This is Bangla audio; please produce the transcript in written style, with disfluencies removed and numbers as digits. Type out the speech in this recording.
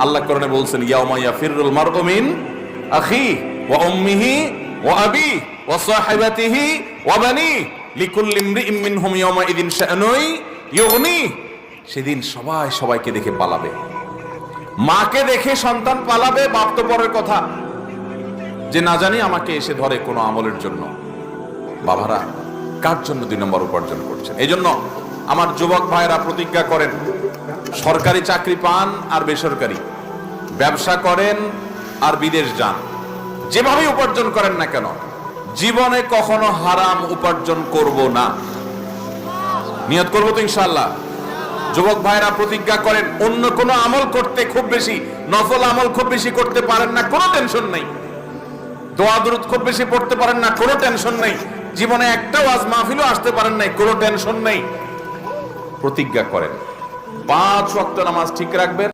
আল্লাহ কোরআনে বলছেন ইয়াউমা ইয়াফিরুল মারউ মিন আখি ওয়া উম্মিহি ওয়া আবি ওয়া সাহিবাতিহি ওয়া বানি লিকুল্লি ইমরিইম মিনহুম ইয়াউমা ইযিন শা'নুই ইউগনি। সেদিন সবাই সবাইকে দেখে পালাবে। মাকে দেখে সন্তান পালাবে, বাপ তো পরের কথা, যে না জানি আমাকে এসে ধরে কোনো আমলের জন্য। বাবারা কার জন্য 2 নম্বর উপার্জন করছেন? এই জন্য আমার যুবক ভাইরা প্রতিজ্ঞা করেন, সরকারি চাকরি পান আর বেসরকারি, ব্যবসা করেন আর বিদেশ যান, যেভাবে উপার্জন করেন না কেন, জীবনে কখনো হারাম উপার্জন করব না। নিয়ত করবো তো ইনশাআল্লাহ। যুবক ভাইরা প্রতিজ্ঞা করেন, অন্য কোনো আমল করতে খুব বেশি, নফল আমল খুব বেশি করতে পারেন না, কোনো টেনশন নেই। দোয়া দুরূদ খুব বেশি পড়তে পারেন না, কোনো টেনশন নেই। জীবনে একটা ওয়াজ মাহফিলও আসতে পারেন নাই, কোনো টেনশন নেই। প্রতিজ্ঞা করেন 5 ওয়াক্ত নামাজ ঠিক রাখবেন।